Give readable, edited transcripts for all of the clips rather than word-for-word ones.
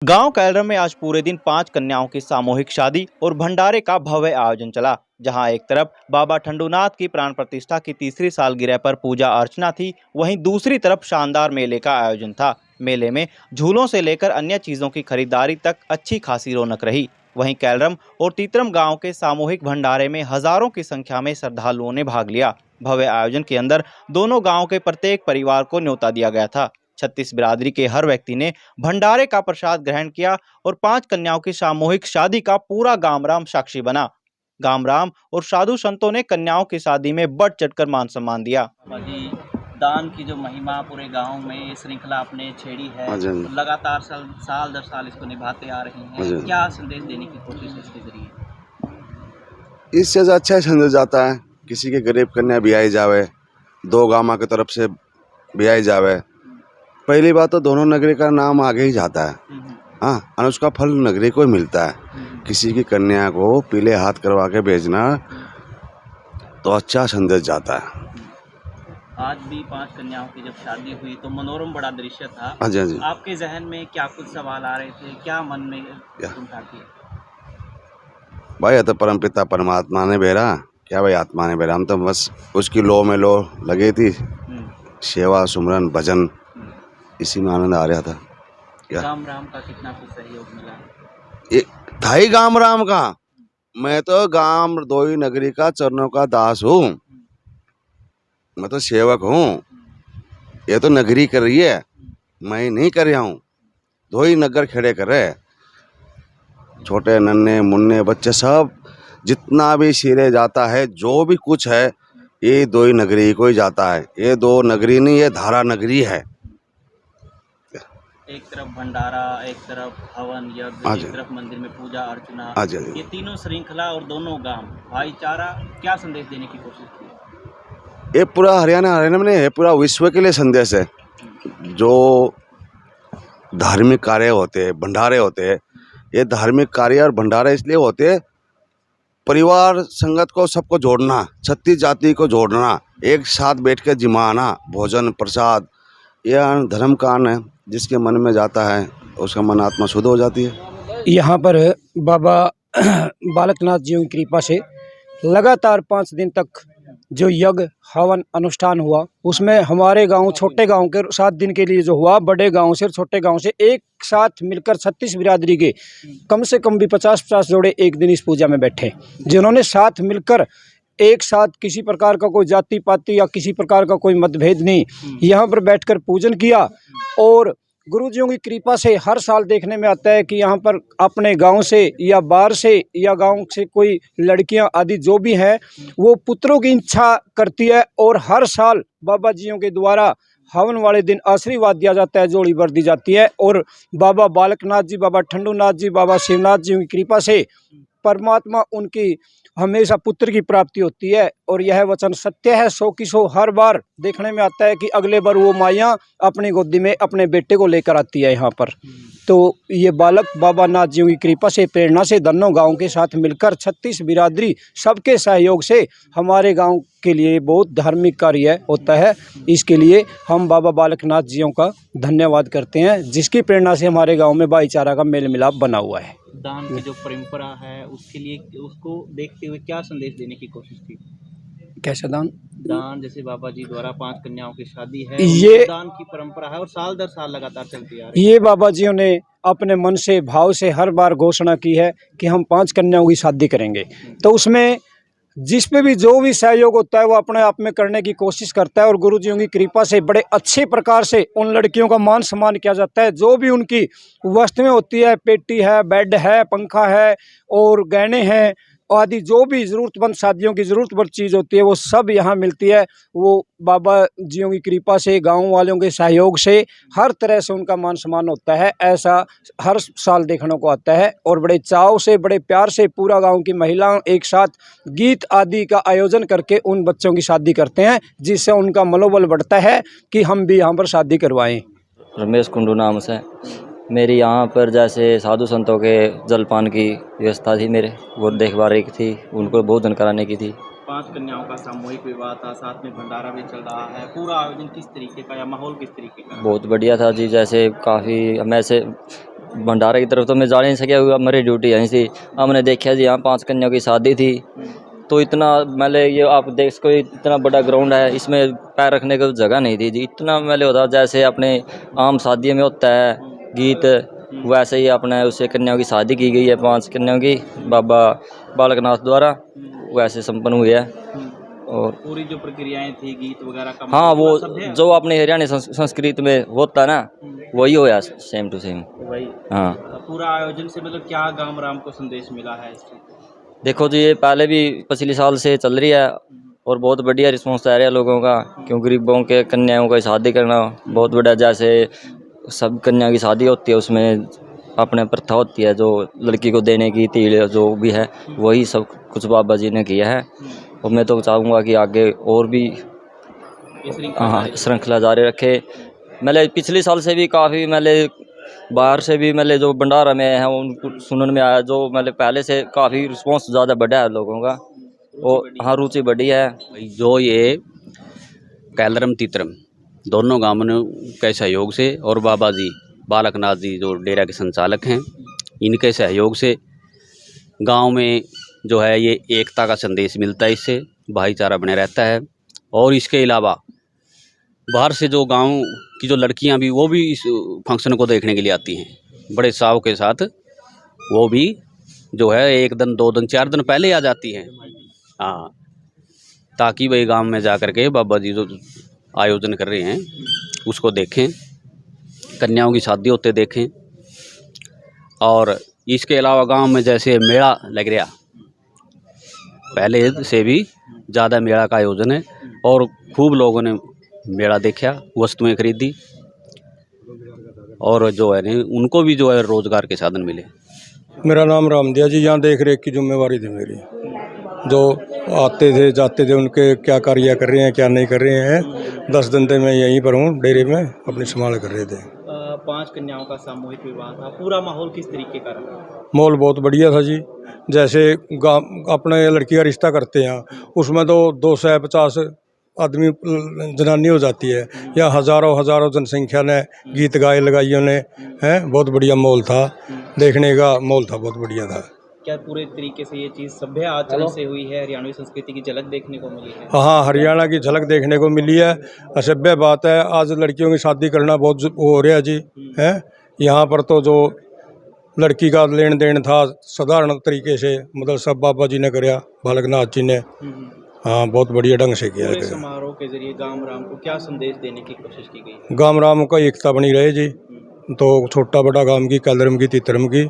गांव कैलरम में आज पूरे दिन 5 कन्याओं की सामूहिक शादी और भंडारे का भव्य आयोजन चला। जहां एक तरफ बाबा ठंडूनाथ की प्राण प्रतिष्ठा की तीसरी सालगिरह पर पूजा अर्चना थी, वहीं दूसरी तरफ शानदार मेले का आयोजन था। मेले में झूलों से लेकर अन्य चीजों की खरीदारी तक अच्छी खासी रौनक रही। वहीं कैलरम और तीतरम गांव के सामूहिक भंडारे में हजारों की संख्या में श्रद्धालुओं ने भाग लिया। भव्य आयोजन के अंदर दोनों गाँव के प्रत्येक परिवार को न्योता दिया गया था। 36 बिरादरी के हर व्यक्ति ने भंडारे का प्रसाद ग्रहण किया और 5 कन्याओं की सामूहिक शादी का पूरा गामराम साक्षी बना। गामराम और साधु संतों ने कन्याओं की शादी में बढ़ चढ़कर मान सम्मान दिया। दान की जो महिमा पूरे गांव में श्रृंखला आपने छेड़ी है, लगातार साल दर साल इसको निभाते आ रहे हैं, क्या संदेश देने की कोशिश है इसके जरिए? इससे अच्छा संदेश जाता है, किसी के गरीब कन्या ब्याई जावे, 2 गामा की तरफ से ब्याई जावे। पहली बात तो दोनों नगरी का नाम आगे ही जाता है, हाँ, और उसका फल नगरी को ही मिलता है। किसी की कन्या को पीले हाथ करवा के भेजना तो अच्छा संदेश जाता है। आज भी 5 कन्याओं की जब शादी हुई तो मनोरम बड़ा दृश्य था। हाँ जी। आपके जहन में क्या कुछ सवाल आ रहे थे, क्या मन में चिंता थी? भाई ये तो परमपिता परमात्मा ने भेजा, क्या भाई आत्मा ने भेजा। हम तो बस उसकी लो में लो लगे थी, सेवा सुमरन भजन, इसी में आनंद आ रहा था। गाम राम का कितना कुछ सहयोग मिला? ये था ही गाम राम का। मैं तो गाम दोई नगरी का चरणों का दास हूँ, मैं तो सेवक हूँ। ये तो नगरी कर रही है, मैं नहीं कर रहा हूँ। दो ही नगर खड़े कर रहे, छोटे नन्हे मुन्ने बच्चे सब, जितना भी सिरे जाता है, जो भी कुछ है, ये 2 ही नगरी को ही जाता है। ये 2 नगरी नहीं, ये धारा नगरी है। एक तरफ भंडारा, एक तरफ हवन यज्ञ, एक तरफ मंदिर में पूजा अर्चना, ये तीनों श्रृंखला और दोनों गांव भाईचारा, क्या संदेश देने की कोशिश की? ये पूरा हरियाणा में है, पूरा विश्व के लिए संदेश है। जो धार्मिक कार्य होते हैं, भंडारे होते हैं, ये धार्मिक कार्य और भंडारे इसलिए होते हैं, परिवार संगत को सबको जोड़ना, 36 जाति को जोड़ना, एक साथ बैठ के जिमाना, भोजन प्रसाद, यह धर्म कान है। जिसके मन में जाता है उसका मन आत्मा शुद्ध हो जाती है। यहाँ पर बाबा बालकनाथ जी की कृपा से लगातार 5 दिन तक जो यज्ञ हवन अनुष्ठान हुआ, उसमें हमारे गांव छोटे गांव के 7 दिन के लिए जो हुआ, बड़े गांव से और छोटे गांव से एक साथ मिलकर 36 बिरादरी के कम से कम भी 50-50 जोड़े एक दिन इस पूजा में बैठे, जिन्होंने साथ मिलकर एक साथ किसी प्रकार का कोई जाति पाति या किसी प्रकार का कोई मतभेद नहीं, यहाँ पर बैठकर पूजन किया। और गुरुजियों की कृपा से हर साल देखने में आता है कि यहाँ पर अपने गांव से या बाहर से या गांव से कोई लड़कियां आदि जो भी हैं, वो पुत्रों की इच्छा करती है और हर साल बाबा जियों के द्वारा हवन वाले दिन आशीर्वाद दिया जाता है, जोड़ी भर दी जाती है। और बाबा बालकनाथ जी, बाबा ठंडूनाथ जी, बाबा शिवनाथ जी की कृपा से परमात्मा उनकी हमेशा पुत्र की प्राप्ति होती है। और यह वचन सत्य है, 100 की 100 हर बार देखने में आता है कि अगले बार वो माया अपनी गोदी में अपने बेटे को लेकर आती है यहाँ पर। तो ये बालक बाबा नाथ जी की कृपा से, प्रेरणा से दोनों गांव के साथ मिलकर 36 बिरादरी सबके सहयोग से हमारे गांव के लिए बहुत धार्मिक कार्य होता है। इसके लिए हम बाबा बालकनाथ जियों का धन्यवाद करते हैं, जिसकी प्रेरणा से हमारे गांव में भाईचारा का मेल मिलाप बना हुआ है। दान की जो परंपरा है, उसके लिए, उसको देखते हुए क्या संदेश देने की कोशिश थी? कैसा दान? जैसे बाबा जी द्वारा 5 कन्याओं की शादी है, ये दान की परंपरा है और साल दर साल लगातार चलती आ रही है। ये बाबा जियों ने अपने मन से भाव से हर बार घोषणा की है कि हम 5 कन्याओं की शादी करेंगे। तो उसमें जिस पे भी जो भी सहयोग होता है वो अपने आप में करने की कोशिश करता है। और गुरु जियों की कृपा से बड़े अच्छे प्रकार से उन लड़कियों का मान सम्मान किया जाता है। जो भी उनकी वस्तुएं होती है, पेटी है, बेड है, पंखा है और गहने हैं आदि, जो भी ज़रूरतमंद शादियों की ज़रूरतमंद चीज़ होती है, वो सब यहाँ मिलती है। वो बाबा जियों की कृपा से, गांव वालों के सहयोग से हर तरह से उनका मान सम्मान होता है। ऐसा हर साल देखने को आता है और बड़े चाव से, बड़े प्यार से पूरा गांव की महिलाएं एक साथ गीत आदि का आयोजन करके उन बच्चों की शादी करते हैं, जिससे उनका मनोबल बढ़ता है कि हम भी यहाँ पर शादी करवाएं। रमेश कुंडू नाम से मेरी यहाँ पर जैसे साधु संतों के जलपान की व्यवस्था थी, मेरे वो देखभाल की थी, उनको भोजन कराने की थी। 5 कन्याओं का सामूहिक विवाह था, साथ में भंडारा भी चल रहा है। पूरा आयोजन किस तरीके का या माहौल किस तरीके का? बहुत बढ़िया था जी। जैसे काफ़ी हम ऐसे भंडारे की तरफ तो मैं जा नहीं सका, हमारी ड्यूटी यहीं थी। हमने देखा जी यहाँ 5 कन्याओं की शादी थी, तो इतना मैले ये आप देख सको इतना बड़ा ग्राउंड है, इसमें पैर रखने की जगह नहीं थी जी। इतना मैले होता जैसे अपने आम शादियों में होता है गीत, वैसे ही अपने उसे कन्याओं की शादी की गई है 5 कन्याओं की बाबा बालकनाथ द्वारा, वैसे संपन्न हुई है। और पूरी जो प्रक्रियाएं थी गीत वगैरह का हाँ, मतलब वो सब है? जो अपने हरियाणा संस्कृति में होता है ना, वही होया सेम टू सेम। वही हाँ, पूरा आयोजन से मतलब क्या गांव राम को संदेश मिला है इससे? देखो जी ये पहले भी पिछले साल से चल रही है और बहुत बढ़िया रिस्पॉन्स आ रहा है लोगों का, क्यों गरीबों के कन्याओं की शादी करना बहुत बड़ा, जैसे सब कन्या की शादी होती है उसमें अपने प्रथा होती है जो लड़की को देने की, तील जो भी है वही सब कुछ बाबा जी ने किया है। और मैं तो चाहूँगा कि आगे और भी हाँ श्रृंखला जारी रखे। मैंने पिछले साल से भी काफ़ी मैंने बाहर से भी मैंने जो भंडारा में है उनको सुनने में आया, जो मैंने पहले से काफ़ी रिस्पॉन्स ज़्यादा बढ़ा है लोगों का, और हाँ रुचि बढ़ी है। जो ये कैलरम तीतरम दोनों गांवों ने के सहयोग से और बाबा जी बालकनाथ जी जो डेरा के संचालक हैं, इनके सहयोग से गांव में जो है ये एकता का संदेश मिलता है, इससे भाईचारा बने रहता है। और इसके अलावा बाहर से जो गांव की जो लड़कियां भी वो भी इस फंक्शन को देखने के लिए आती हैं बड़े चाव के साथ, वो भी जो है 1 दिन 2 दिन 4 दिन पहले आ जाती हैं, हाँ, ताकि वही गांव में जा कर के बाबा जी जो आयोजन कर रहे हैं उसको देखें, कन्याओं की शादी होते देखें। और इसके अलावा गांव में जैसे मेला लग रहा, पहले से भी ज़्यादा मेला का आयोजन है और खूब लोगों ने मेला देखा, वस्तुएं खरीदी, और जो है ना उनको भी जो है रोज़गार के साधन मिले। मेरा नाम रामदिया जी, यहाँ देख रेख की जिम्मेवारी थी मेरी। जो आते थे जाते थे उनके क्या कार्य कर रहे हैं क्या नहीं कर रहे हैं, 10 दिन से मैं यहीं पर हूँ डेरे में अपनी संभाल कर रहे थे। 5 कन्याओं का सामूहिक विवाह था, पूरा माहौल किस तरीके का रहा? माहौल बहुत बढ़िया था जी। जैसे अपने लड़की का रिश्ता करते हैं उसमें तो 250 आदमी जनानी हो जाती है, या हज़ारों जनसंख्या ने गीत गाए लगाइयों ने, हैं, बहुत बढ़िया माहौल था, देखने का माहौल था, बहुत बढ़िया था। क्या पूरे तरीके से ये चीज़ सभ्य आचरण से हुई है, हरियाणवी संस्कृति की झलक देखने को मिली है? हाँ, हरियाणा की झलक देखने को मिली है। असभ्य बात है, आज लड़कियों की शादी करना बहुत हो रहा है जी, हैं। यहाँ पर तो जो लड़की का लेन देन था साधारण तरीके से, मतलब सब बाबा जी ने कराया, बालकनाथ जी ने, हाँ, बहुत बढ़िया ढंग से किया पूरे गया। समारोह के जरिए गांव राम को क्या संदेश देने की कोशिश की गई है? गांव राम का एकता बनी रहे जी, तो छोटा बड़ा गांव की कैलरम की तीतरम की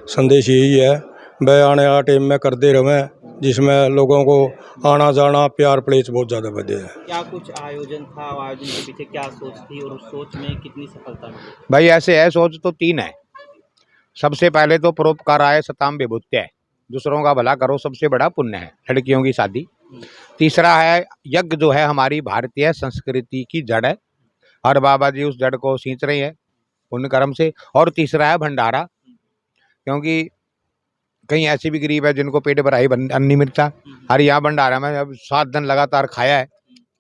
संदेश यही है, वह आने वाला टाइम में करते रहें, जिसमें लोगों को आना जाना प्यार प्लेस बहुत ज़्यादा बढ़े है। क्या कुछ आयोजन था, आयोजन के पीछे क्या सोच थी और उस सोच में कितनी सफलता मिली? भाई ऐसे है, सोच तो 3 है। सबसे पहले तो परोपकाराय सताम विभूत्य है, दूसरों का भला करो सबसे बड़ा पुण्य है, लड़कियों की शादी। तीसरा है यज्ञ, जो है हमारी भारतीय संस्कृति की जड़ है, और बाबा जी उस जड़ को सींच रहे हैं पुण्य कर्म से। और तीसरा है भंडारा, क्योंकि कहीं ऐसी भी गरीब है जिनको पेट भराई अन्न नहीं मिलता, और यहाँ भंडारा में अब 7 दिन लगातार खाया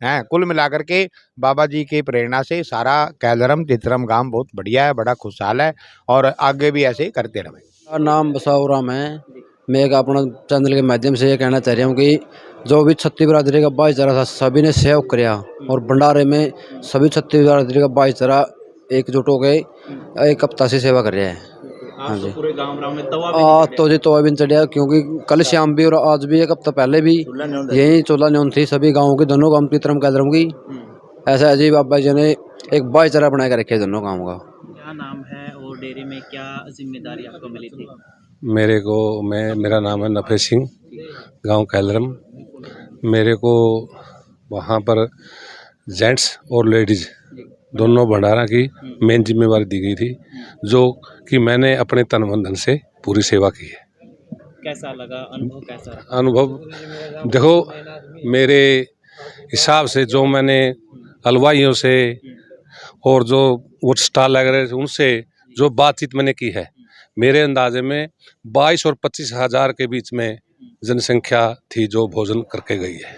है। कुल मिलाकर के बाबा जी की प्रेरणा से सारा कैलरम तीतरम गांव बहुत बढ़िया है, बड़ा खुशहाल है, और आगे भी ऐसे करते रहे। मेरा नाम बसाऊ राम है। मैं एक अपना चैनल के माध्यम से ये कहना चाह रहा हूँ कि जो भी छत्तीस बिरादरी का भाईचारा था सभी ने सहयोग किया, और भंडारे में सभी छत्तीस बिरादरी का भाईचारा एकजुट हो गए, एक हफ्ता से सेवा कर रहे हैं। हाँ जी, पूरे गांव राम में तवा तो जी तवा भी चढ़िया, क्योंकि कल शाम भी और आज भी 1 हफ्ता पहले भी यही चोला न्योन थी सभी गाँव की, दोनों गाँव की तरफ कैलरम की। ऐसा है जी, बाबा जी ने एक भाईचारा बना के रखे दोनों गाँव का। क्या नाम है और डेरे में क्या जिम्मेदारी आपको मिली थी? मेरा नाम है नफे सिंह, गांव कैलरम। मेरे को वहाँ पर जेंट्स और लेडीज़ दोनों भंडारा की मेन जिम्मेवारी दी गई थी, जो कि मैंने अपने तन मन धन से पूरी सेवा की है। कैसा लगा, अनुभव कैसा रहा? अनुभव देखो, मेरे हिसाब से जो मैंने हलवाइयों से और जो वो स्टॉल लग रहे थे उनसे जो बातचीत मैंने की है, मेरे अंदाजे में 22 और 25 हज़ार के बीच में जनसंख्या थी जो भोजन करके गई है।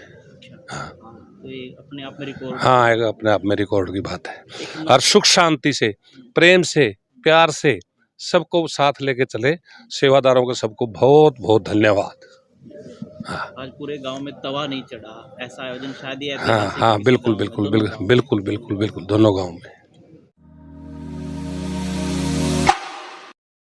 हाँ, तो ये अपने आप में रिकॉर्ड? हाँ, एक अपने आप में रिकॉर्ड की बात है। और सुख शांति से, प्रेम से, प्यार से सबको साथ लेके चले। सेवादारों को सबको बहुत बहुत धन्यवाद। आज पूरे गांव में तवा नहीं चढ़ा, ऐसा आयोजन शायद ही हाँ हाँ, बिल्कुल बिल्कुल बिल्कुल बिल्कुल बिल्कुल बिल्कुल दोनों गांव में।